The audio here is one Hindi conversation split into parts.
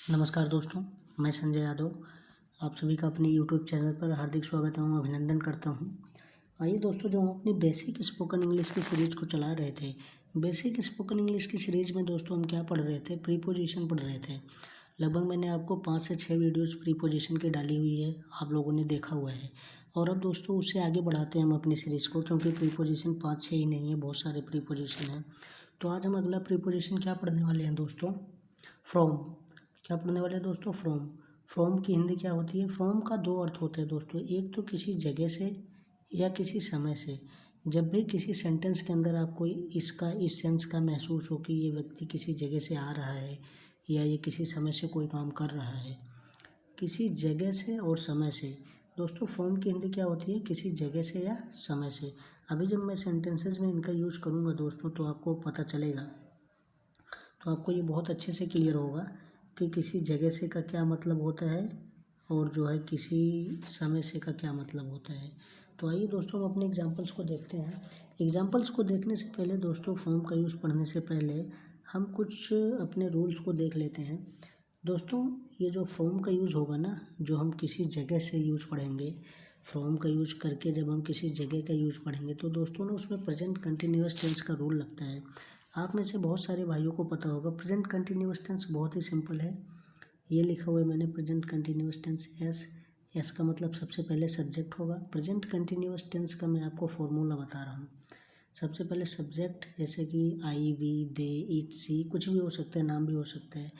नमस्कार दोस्तों, मैं संजय यादव आप सभी का अपने यूट्यूब चैनल पर हार्दिक स्वागत एवं अभिनंदन करता हूं। आइए दोस्तों, जो हम अपनी बेसिक स्पोकन इंग्लिश की सीरीज को चला रहे थे, बेसिक स्पोकन इंग्लिश की सीरीज में दोस्तों हम क्या पढ़ रहे थे? प्रीपोजिशन पढ़ रहे थे। लगभग मैंने आपको 5 से 6 वीडियोस प्रीपोजिशन की डाली हुई है, आप लोगों ने देखा हुआ है। और अब दोस्तों उससे आगे बढ़ाते हैं हम अपनी सीरीज़ को, क्योंकि प्रीपोजिशन 5-6 ही नहीं है, बहुत सारे प्रीपोजिशन हैं। तो आज हम अगला प्रीपोजिशन क्या पढ़ने वाले हैं दोस्तों? फ्रॉम। क्या पढ़ने वाले हैं दोस्तों? फ्रॉम। फ्रॉम की हिंदी क्या होती है? फ्रॉम का 2 अर्थ होते हैं दोस्तों। एक तो किसी जगह से या किसी समय से। जब भी किसी सेंटेंस के अंदर आपको इसका इस सेंस का महसूस हो कि ये व्यक्ति किसी जगह से आ रहा है या ये किसी समय से कोई काम कर रहा है, किसी जगह से और समय से। दोस्तों फ्रॉम की हिंदी क्या होती है? किसी जगह से या समय से। अभी जब मैं सेंटेंसेस में इनका यूज़ करूँगा दोस्तों, तो आपको पता चलेगा, तो आपको ये बहुत अच्छे से क्लियर होगा कि किसी जगह से का क्या मतलब होता है और जो है किसी समय से का क्या मतलब होता है। तो आइए दोस्तों हम अपने एग्जांपल्स को देखते हैं। एग्जांपल्स को देखने से पहले दोस्तों, फॉर्म का यूज़ पढ़ने से पहले हम कुछ अपने रूल्स को देख लेते हैं। दोस्तों ये जो फॉर्म का यूज़ होगा ना, जो हम किसी जगह से यूज़ पढ़ेंगे, फ्रॉम का यूज़ करके जब हम किसी जगह का यूज़ पढ़ेंगे, तो दोस्तों ना उसमें प्रेजेंट कंटिन्यूअस टेंस का रूल लगता है। आप में से बहुत सारे भाइयों को पता होगा, प्रेजेंट कंटिन्यूअस टेंस बहुत ही सिंपल है। ये लिखा हुआ है मैंने, प्रेजेंट कंटिन्यूअस टेंस। एस का मतलब सबसे पहले सब्जेक्ट होगा। प्रेजेंट कंटिन्यूअस टेंस का मैं आपको फॉर्मूला बता रहा हूँ। सबसे पहले सब्जेक्ट, जैसे कि आई, वी, दे, इट, सी, कुछ भी हो सकता है, नाम भी हो सकता है।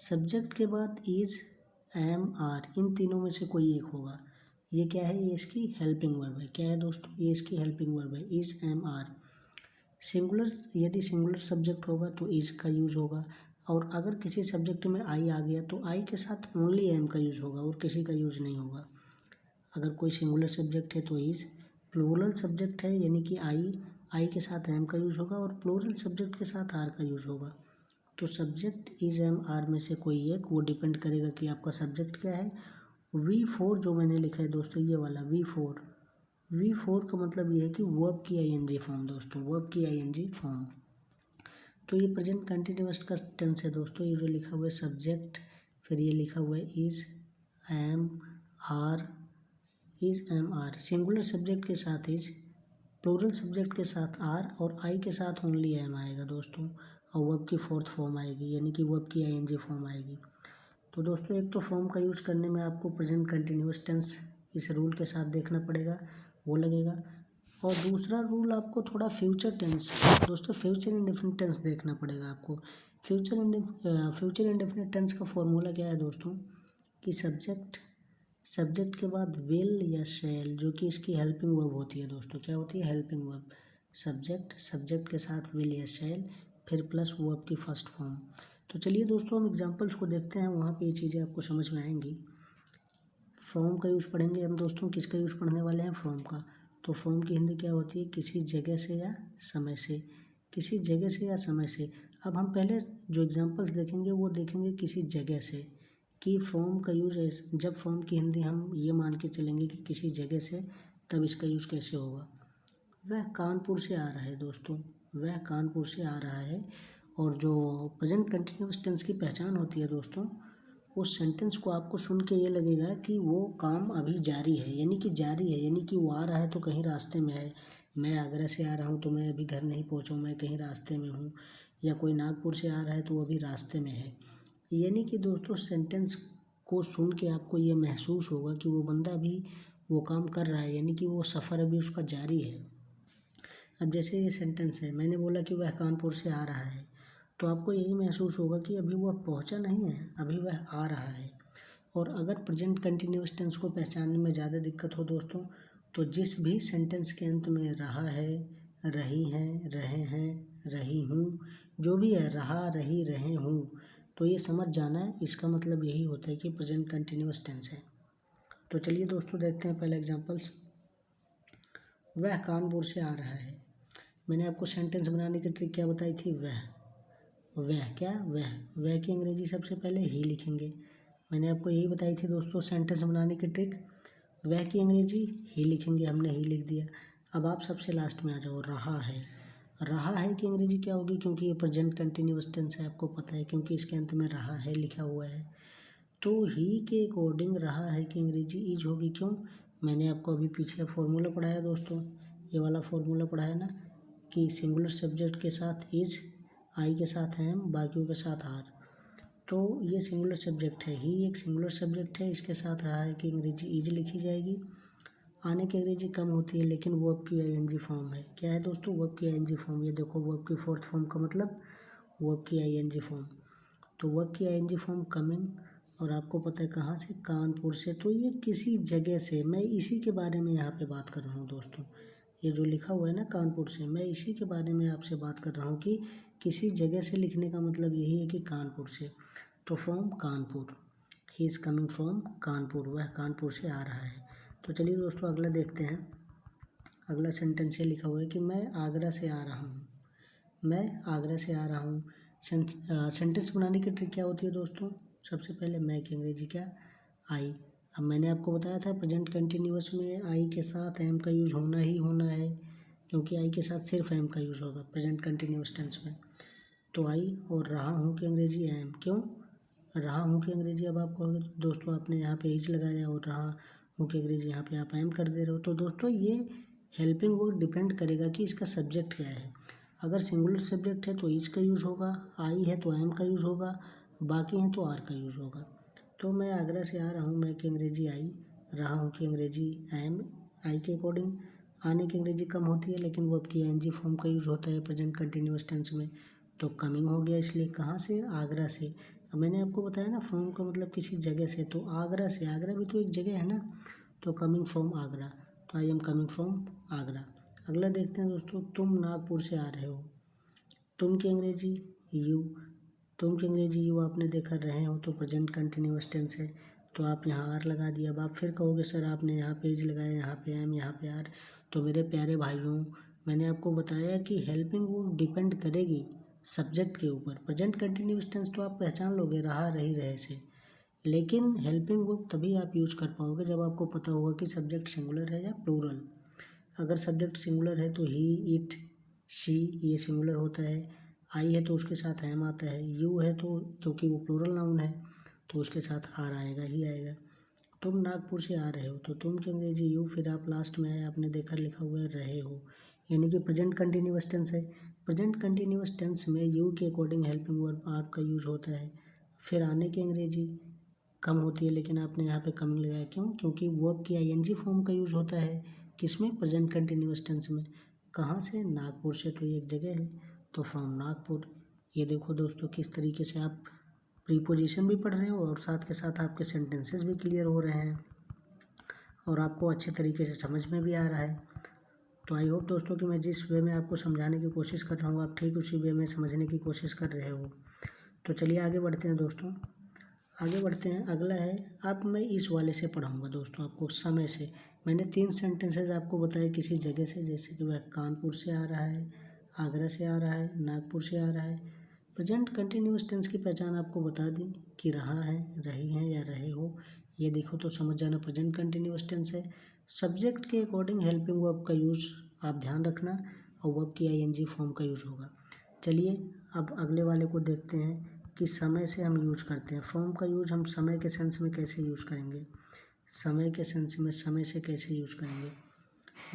सब्जेक्ट के बाद इज, एम, आर, इन तीनों में से कोई एक होगा। ये क्या है? ये इसकी हेल्पिंग वर्ब है। क्या है दोस्तों? ये इसकी हेल्पिंग वर्ब है, इज, एम, आर। सिंगुलर, यदि सिंगुलर सब्जेक्ट होगा तो इज का यूज होगा, और अगर किसी सब्जेक्ट में आई आ गया तो आई के साथ ओनली एम का यूज होगा और किसी का यूज नहीं होगा। अगर कोई सिंगुलर सब्जेक्ट है तो इज, प्लूरल सब्जेक्ट है यानी कि आई के साथ एम का यूज होगा, और प्लूरल सब्जेक्ट के साथ आर का यूज होगा। तो सब्जेक्ट इज, एम, आर में से कोई एक, वो डिपेंड करेगा कि आपका सब्जेक्ट क्या है। V4 जो मैंने लिखा है दोस्तों, ये वाला V4 का मतलब ये है कि वर्ब की आईएनजी फॉर्म दोस्तों, वर्ब की आईएनजी फॉर्म। तो ये प्रेजेंट कंटिन्यूअस का टेंस है दोस्तों। ये जो लिखा हुआ है सब्जेक्ट, फिर ये लिखा हुआ है is, am, are, is, am, are. Singular subject के साथ इज, प्लूरल सब्जेक्ट के साथ आर, और आई के साथ ओनली एम आएगा दोस्तों, और वर्ब की फोर्थ फॉर्म आएगी, यानी कि वर्ब की आईएनजी फॉर्म आएगी। तो दोस्तों एक तो फॉर्म का यूज़ करने में आपको प्रेजेंट कंटिन्यूअस टेंस इस रूल के साथ देखना पड़ेगा, वो लगेगा। और दूसरा रूल आपको थोड़ा फ्यूचर टेंस, दोस्तों फ्यूचर इंडेफिनिट टेंस देखना पड़ेगा आपको। फ्यूचर इंडेफिनिट टेंस का फॉर्मूला क्या है दोस्तों? कि सब्जेक्ट के बाद विल या शैल, जो कि इसकी हेल्पिंग वर्ब होती है दोस्तों। क्या होती है? Helping verb. सब्जेक्ट के साथ विल या शैल, फिर प्लस वर्ब की फर्स्ट फॉर्म। तो चलिए दोस्तों हम एग्जांपल्स को देखते हैं, वहाँ पे ये चीज़ें आपको समझ में आएंगी। फ्रॉम का यूज़ पढ़ेंगे हम दोस्तों, किसका यूज़ पढ़ने वाले हैं? फ्रॉम का। तो फ्रॉम की हिंदी क्या होती है? किसी जगह से या समय से। किसी जगह से या समय से। अब हम पहले जो एग्जांपल्स देखेंगे वो देखेंगे किसी जगह से, कि फ्रॉम का यूज़ है। जब फ्रॉम की हिंदी हम ये मान के चलेंगे कि किसी जगह से, तब इसका यूज़ कैसे होगा? वह कानपुर से आ रहा है दोस्तों, वह कानपुर से आ रहा है। और जो प्रेजेंट कंटिन्यूअस टेंस की पहचान होती है दोस्तों, उस सेंटेंस को आपको सुन के ये लगेगा कि वो काम अभी जारी है, यानी कि जारी है, यानी कि वो आ रहा है तो कहीं रास्ते में है। मैं आगरा से आ रहा हूँ तो मैं अभी घर नहीं पहुँचा हूँ, मैं कहीं रास्ते में हूँ। या कोई नागपुर से आ रहा है तो वो अभी रास्ते में है। यानी कि दोस्तों सेंटेंस को सुन के आपको ये महसूस होगा कि वो बंदा भी वो काम कर रहा है, यानी कि वो सफ़र अभी उसका जारी है। अब जैसे ये सेंटेंस है, मैंने बोला कि वह कानपुर से आ रहा है, तो आपको यही महसूस होगा कि अभी वह पहुंचा नहीं है, अभी वह आ रहा है। और अगर प्रेजेंट कंटिन्यूअस टेंस को पहचानने में ज़्यादा दिक्कत हो दोस्तों, तो जिस भी सेंटेंस के अंत में रहा है, रही हैं, रहे हैं, रही हूँ, जो भी है, रहा, रही, रहे हूँ, तो ये समझ जाना है, इसका मतलब यही होता है कि प्रेजेंट कंटिन्यूअस टेंस है। तो चलिए दोस्तों देखते हैं पहला एग्जाम्पल्स। वह कानपुर से आ रहा है। मैंने आपको सेंटेंस बनाने की ट्रिक क्या बताई थी? वह क्या? वह की अंग्रेजी सबसे पहले ही लिखेंगे। मैंने आपको यही बताई थी दोस्तों सेंटेंस बनाने की ट्रिक। वह की अंग्रेजी ही लिखेंगे, हमने ही लिख दिया। अब आप सबसे लास्ट में आ जाओ, रहा है की अंग्रेजी क्या होगी? क्योंकि ये प्रेजेंट कंटिन्यूअस टेंस है, आपको पता है, क्योंकि इसके अंत में रहा है लिखा हुआ है। तो ही के अकॉर्डिंग रहा है कि अंग्रेजी इज होगी। क्यों? मैंने आपको अभी पीछे फार्मूला पढ़ाया दोस्तों, ये वाला फार्मूला पढ़ाया ना कि सिंगुलर सब्जेक्ट के साथ इज, आई के साथ एम, बाकियों के साथ आर। तो ये सिंगुलर सब्जेक्ट है, ही एक सिंगुलर सब्जेक्ट है, इसके साथ रहा है कि अंग्रेजी इज लिखी जाएगी। आने की अंग्रेजी कम होती है लेकिन वर्ब की आईएनजी फॉर्म है। क्या है दोस्तों? वर्ब की आईएनजी फॉर्म। ये देखो वर्ब की फोर्थ फॉर्म का मतलब वर्ब की आईएनजी फॉर्म। तो वर्ब की आईएनजी फॉर्म कमिंग, और आपको पता है कहाँ से? कानपुर से। तो ये किसी जगह से, मैं इसी के बारे में यहाँ पे बात कर रहा हूँ दोस्तों। ये जो लिखा हुआ है ना कानपुर से, मैं इसी के बारे में आपसे बात कर रहा हूँ कि किसी जगह से लिखने का मतलब यही है कि कानपुर से। तो from Kanpur, he is coming from Kanpur, वह कानपुर से आ रहा है। तो चलिए दोस्तों अगला देखते हैं। अगला सेंटेंस ये लिखा हुआ है कि मैं आगरा से आ रहा हूँ। मैं आगरा से आ रहा हूँ। सेंटेंस बनाने की ट्रिक क्या होती है दोस्तों? सबसे पहले मैं की अंग्रेजी क्या? आई। अब मैंने आपको बताया था प्रेजेंट कंटिन्यूअस में आई के साथ एम का यूज़ होना ही होना है, क्योंकि आई के साथ सिर्फ एम का यूज़ होगा प्रेजेंट कंटिन्यूअस टेंस में। तो आई, और रहा हूँ की अंग्रेजी एम। क्यों रहा हूँ की अंग्रेजी? अब आप कहोगे दोस्तों आपने यहाँ पे इज लगाया और रहा हूँ की अंग्रेजी यहाँ पे आप एम कर दे रहे हो। तो दोस्तों ये हेल्पिंग वर्ड डिपेंड करेगा कि इसका सब्जेक्ट क्या है। अगर सिंगुलर सब्जेक्ट है तो इज का यूज़ होगा, आई है तो एम का यूज़ होगा, बाकी हैं तो आर का यूज़ होगा। तो मैं आगरा से आ रहा हूँ, मैं की अंग्रेजी आई, रहा हूँ की अंग्रेजी एम, आई के अकॉर्डिंग। आने की अंग्रेजी कम होती है लेकिन वर्ब की एनजी फॉर्म का यूज़ होता है प्रेजेंट कंटिन्यूअस टेंस में। तो कमिंग हो गया, इसलिए कहाँ से? आगरा से। अब मैंने आपको बताया ना फ्रॉम का मतलब किसी जगह से, तो आगरा से, आगरा भी तो एक जगह है ना। तो कमिंग फ्रॉम आगरा, तो आई एम कमिंग फ्रॉम आगरा। अगला देखते हैं दोस्तों, तुम नागपुर से आ रहे हो। तुम की अंग्रेजी यू, तुम की अंग्रेजी यू आपने देखा, रहे हो तो प्रेजेंट कंटिन्यूअस टेंस है, तो आप यहाँ आर लगा दिया। अब आप फिर कहोगे सर आपने यहाँ पे इज लगाया, यहाँ पे एम, यहाँ पे आर। तो मेरे प्यारे भाइयों, मैंने आपको बताया कि हेल्पिंग वर्ब डिपेंड करेगी सब्जेक्ट के ऊपर। प्रेजेंट कंटिन्यूअस टेंस तो आप पहचान लोगे रहा, रही, रहे से, लेकिन हेल्पिंग वर्ब तभी आप यूज कर पाओगे जब आपको पता होगा कि सब्जेक्ट सिंगुलर है या प्लूरल। अगर सब्जेक्ट सिंगुलर है तो ही, इट, शी ये सिंगुलर होता है। आई है तो उसके साथ एम आता है। यू है तो क्योंकि वो प्लूरल नाउन है तो उसके साथ आर आएगा ही आएगा। तुम नागपुर से आ रहे हो, तो तुम की अंग्रेजी यू, फिर आप लास्ट में आए, आपने देखा लिखा हुआ है रहे हो, यानी कि प्रेजेंट कंटिन्यूअस टेंस है। प्रेजेंट कंटिन्यूअस टेंस में यू के अकॉर्डिंग हेल्पिंग वर्ब आर का यूज होता है। फिर आने की अंग्रेजी कम होती है लेकिन आपने यहाँ पे कमिंग लगाया। क्यों? क्योंकि वर्ब की आईएनजी फॉर्म का यूज होता है किसमें? प्रेजेंट कंटिन्यूअस टेंस में। कहाँ से? नागपुर से, तो ये एक जगह है, तो फ्रॉम नागपुर। ये देखो दोस्तों किस तरीके से आप प्रीपोजिशन भी पढ़ रहे हो और साथ के साथ आपके सेंटेंसेस भी क्लियर हो रहे हैं और आपको अच्छे तरीके से समझ में भी आ रहा है। तो आई होप दोस्तों कि मैं जिस वे में आपको समझाने की कोशिश कर रहा हूँ आप ठीक उसी वे में समझने की कोशिश कर रहे हो। तो चलिए आगे बढ़ते हैं दोस्तों, आगे बढ़ते हैं। अगला है, अब मैं इस वाले से पढ़ाऊँगा दोस्तों आपको, समय से। मैंने 3 सेंटेंसेस आपको बताए किसी जगह से, जैसे कि वह कानपुर से आ रहा है, आगरा से आ रहा है, नागपुर से आ रहा है। प्रेजेंट कंटिन्यूअस टेंस की पहचान आपको बता दी कि रहा है, रही हैं या रहे हो। ये देखो तो समझ जाना प्रेजेंट कंटिन्यूअस टेंस है। सब्जेक्ट के अकॉर्डिंग हेल्पिंग वर्ब का यूज़ आप ध्यान रखना, और वर्ब की आईएनजी फॉर्म का यूज़ होगा। चलिए अब अगले वाले को देखते हैं कि समय से हम यूज करते हैं। फ्रॉम का यूज हम समय के सेंस में कैसे यूज करेंगे, समय के सेंस में समय से कैसे यूज करेंगे।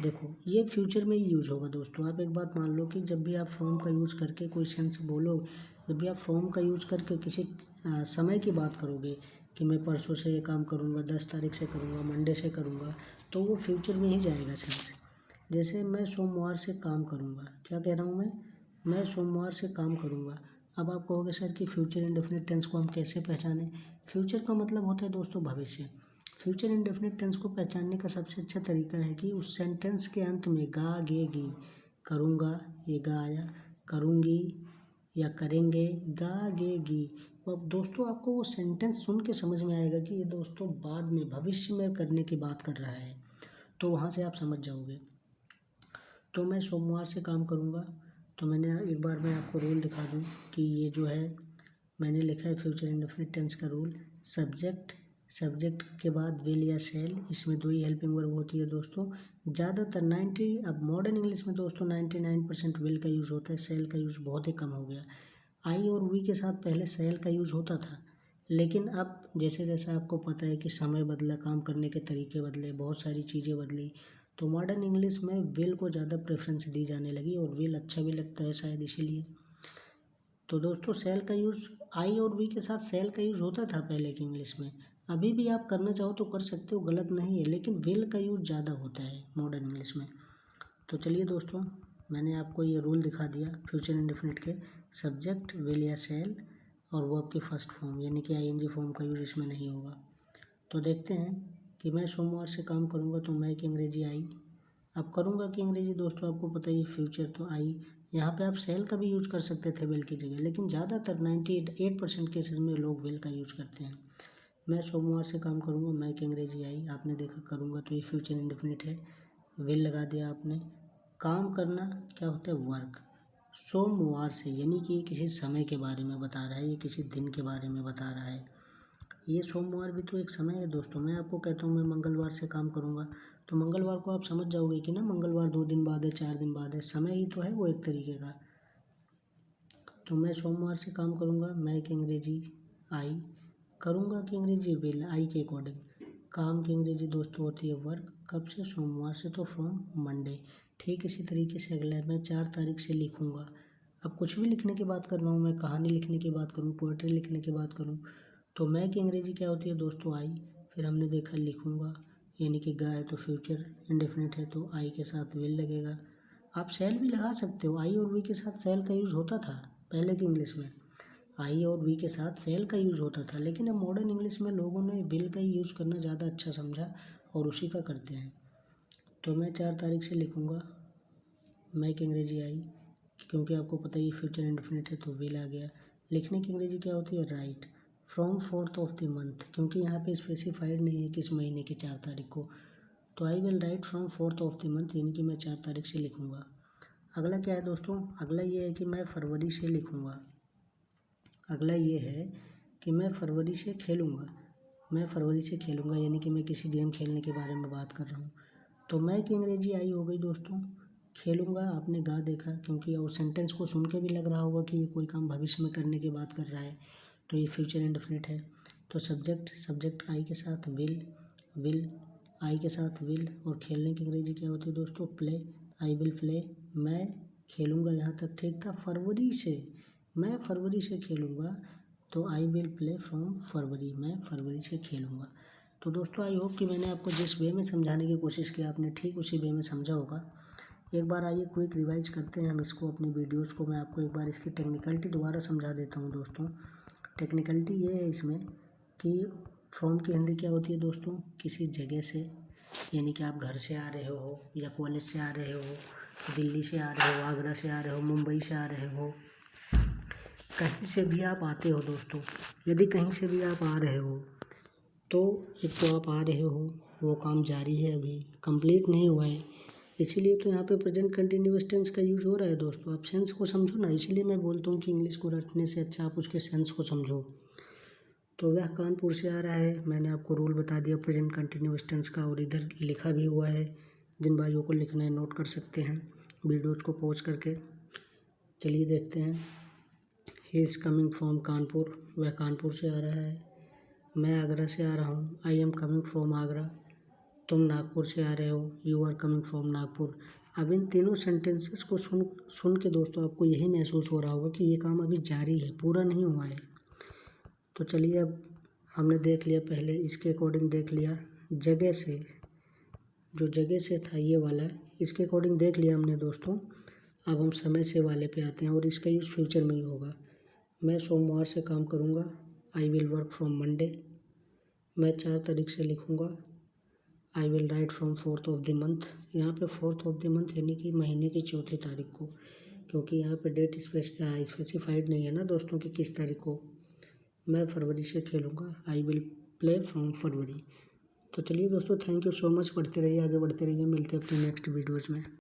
देखो ये फ्यूचर में ही यूज होगा दोस्तों। आप एक बात मान लो कि जब भी आप फ्रॉम का यूज करके कोई सेंस बोलो, जब भी आप फ्रॉम का यूज करके किसी समय की बात करोगे कि मैं परसों से ये काम करूँगा, 10 तारीख से करूँगा, मंडे से करूँगा, तो वो फ्यूचर में ही जाएगा सेंस। जैसे मैं सोमवार से काम करूँगा, क्या कह रहा हूँ मैं सोमवार से काम करूँगा। अब आप कहोगे सर कि फ्यूचर इंडेफिनिट टेंस को हम कैसे पहचानें। फ्यूचर का मतलब होता है दोस्तों भविष्य। फ्यूचर इंडेफिनिट टेंस को पहचानने का सबसे अच्छा तरीका है कि उस सेंटेंस के अंत में गा, गे, गी, करूँगा, ये गा आया, करूँगी या करेंगे, गा, गे, गी। तो अब दोस्तों आपको वो सेंटेंस सुन के समझ में आएगा कि ये दोस्तों बाद में भविष्य में करने की बात कर रहा है, तो वहाँ से आप समझ जाओगे। तो मैं सोमवार से काम करूँगा, तो मैंने एक बार मैं आपको रूल दिखा दूँ कि ये जो है मैंने लिखा है फ्यूचर इंडेफिनिट टेंस का रूल। सब्जेक्ट के बाद विल या शैल, इसमें 2 ही हेल्पिंग वर्ब होती है दोस्तों। ज़्यादातर 90, अब मॉडर्न इंग्लिश में दोस्तों 99% विल का यूज़ होता है, शैल का यूज़ बहुत ही कम हो गया। आई और वी के साथ पहले शैल का यूज़ होता था, लेकिन अब जैसे जैसे आपको पता है कि समय बदला, काम करने के तरीके बदले, बहुत सारी चीज़ें बदली, तो मॉडर्न इंग्लिश में विल को ज़्यादा प्रेफरेंस दी जाने लगी और विल अच्छा भी लगता है शायद इसीलिए। तो दोस्तों सेल का यूज़ आई और वी के साथ सेल का यूज़ होता था पहले की इंग्लिश में, अभी भी आप करना चाहो तो कर सकते हो, गलत नहीं है, लेकिन विल का यूज़ ज़्यादा होता है मॉडर्न इंग्लिश में। तो चलिए दोस्तों, मैंने आपको ये रूल दिखा दिया फ्यूचर इंडेफिनिट के, सब्जेक्ट विल या सेल और वर्ब की फर्स्ट फॉर्म यानी कि आईएनजी फॉर्म का यूज़ इसमें नहीं होगा। तो देखते हैं कि मैं सोमवार से काम करूँगा तो मैं की अंग्रेजी आई। अब करूँगा कि अंग्रेजी दोस्तों आपको पता ही फ्यूचर तो आई। यहाँ पे आप सेल का भी यूज़ कर सकते थे विल की जगह, लेकिन ज़्यादातर 98% केसेस में लोग विल का यूज़ करते हैं। मैं सोमवार से काम करूँगा, मैं की अंग्रेजी आई, आपने देखा करूँगा तो ये फ्यूचर इंडेफिनिट है, विल लगा दिया आपने। काम करना क्या होता है, वर्क। सोमवार से यानी कि किसी समय के बारे में बता रहा है, ये किसी दिन के बारे में बता रहा है। ये सोमवार भी तो एक समय है दोस्तों। मैं आपको कहता हूँ मैं मंगलवार से काम करूँगा, तो मंगलवार को आप समझ जाओगे कि ना मंगलवार 2 दिन बाद है, 4 दिन बाद है, समय ही तो है वो एक तरीके का। तो मैं सोमवार से काम करूँगा, मैं की अंग्रेजी आई, करूँगा की अंग्रेजी विल, आई के अकॉर्डिंग। काम की अंग्रेजी दोस्तों होती है वर्क, कब से, सोमवार से, तो फ्रॉम मंडे। ठीक इसी तरीके से अगला है, मैं 4 तारीख से लिखूँगा। अब कुछ भी लिखने की बात कर रहा हूँ, मैं कहानी लिखने की बात करूँ, पोएट्री लिखने की बात करूँ, तो मैं की अंग्रेजी क्या होती है दोस्तों, आई। फिर हमने देखा लिखूँगा, यानी कि गा है तो फ्यूचर इंडेफिनिट है तो आई के साथ विल लगेगा। आप सेल भी लगा सकते हो, आई और वी के साथ सेल का यूज़ होता था पहले की इंग्लिश में, आई और वी के साथ सेल का यूज़ होता था, लेकिन अब मॉडर्न इंग्लिश में लोगों ने विल का ही यूज़ करना ज़्यादा अच्छा समझा और उसी का करते हैं। तो मैं 4 तारीख से लिखूँगा, मैं की अंग्रेजी आई, क्योंकि आपको पता ही फ्यूचर इंडेफिनिट है तो विल आ गया। लिखने की अंग्रेजी क्या होती है, right, from 4th of the month, क्योंकि यहाँ पे स्पेसिफाइड नहीं है किस महीने की 4 तारीख को, तो I will write from 4th of the month, यानी कि मैं 4 तारीख से लिखूँगा। अगला क्या है दोस्तों, अगला ये है कि मैं फरवरी से लिखूँगा। अगला ये है कि मैं फरवरी से खेलूँगा, मैं फरवरी से खेलूँगा, यानी कि मैं किसी गेम खेलने के बारे में बात कर रहा हूँ। तो मैं की अंग्रेजी आई हो गई दोस्तों, खेलूँगा आपने गा देखा, क्योंकि और सेंटेंस को सुन के भी लग रहा होगा कि ये कोई काम भविष्य में करने की बात कर रहा है, तो ये फ्यूचर इंडेफिनिट है। तो सब्जेक्ट आई के साथ विल आई के साथ विल, और खेलने की अंग्रेजी क्या होती है दोस्तों, प्ले, आई विल प्ले। मैं खेलूँगा यहाँ तक ठीक था, फरवरी से, मैं फरवरी से खेलूँगा, तो आई विल प्ले फ्रॉम फरवरी, मैं फरवरी से खेलूँगा। तो दोस्तों आई होप कि मैंने आपको जिस वे में समझाने की कोशिश की आपने ठीक उसी वे में समझा होगा। एक बार आइए क्विक रिवाइज करते हैं हम इसको, अपनी वीडियोस को। मैं आपको एक बार इसकी टेक्निकलिटी दोबारा समझा देता हूँ दोस्तों। टेक्निकलिटी ये है इसमें कि फ्रॉम की हिंदी क्या होती है दोस्तों, किसी जगह से, यानी कि आप घर से आ रहे हो या कॉलेज से आ रहे हो, दिल्ली से आ रहे हो, आगरा से आ रहे हो, मुंबई से आ रहे हो, कहीं से भी आप आते हो दोस्तों। यदि कहीं से भी आप आ रहे हो तो एक तो आप आ रहे हो, वो काम जारी है, अभी कंप्लीट नहीं हुआ है, इसीलिए तो यहाँ पे प्रेजेंट कंटिन्यूअस टेंस का यूज़ हो रहा है दोस्तों। आप सेंस को समझो ना, इसीलिए मैं बोलता हूँ कि इंग्लिश को रटने से अच्छा आप उसके सेंस को समझो। तो वह कानपुर से आ रहा है, मैंने आपको रूल बता दिया प्रेजेंट कंटिन्यूअस टेंस का, और इधर लिखा भी हुआ है, जिन भाइयों को लिखना है नोट कर सकते हैं वीडियोज़ को पॉज करके। चलिए देखते हैं, he is coming from Kanpur, वह कानपुर से आ रहा है। मैं आगरा से आ रहा हूँ, I am coming from Agra. तुम नागपुर से आ रहे हो, you are coming from Nagpur. अब इन तीनों सेंटेंसेस को सुन के दोस्तों आपको यही महसूस हो रहा होगा कि ये काम अभी जारी है, पूरा नहीं हुआ है। तो चलिए अब हमने देख लिया, पहले इसके अकॉर्डिंग देख लिया, जगह से, जो जगह से था ये वाला, इसके अकॉर्डिंग देख लिया हमने दोस्तों। अब हम समय से वाले पे आते हैं और इसका यूज़ फ्यूचर में ही होगा। मैं सोमवार से काम करूँगा, I will work from Monday. मैं 4 तारीख से लिखूँगा, I will write from 4th of the month. यहाँ पे 4th ऑफ द मंथ यानी कि महीने की 4थी तारीख को, क्योंकि यहाँ पे डेट स्पेसिफाइड नहीं है ना दोस्तों कि किस तारीख को। मैं फरवरी से खेलूँगा, आई विल प्ले फ्रॉम फरवरी। तो चलिए दोस्तों, थैंक यू सो मच, पढ़ते रहिए, आगे बढ़ते रहिए, मिलते हैं अपने नेक्स्ट वीडियोज़ में।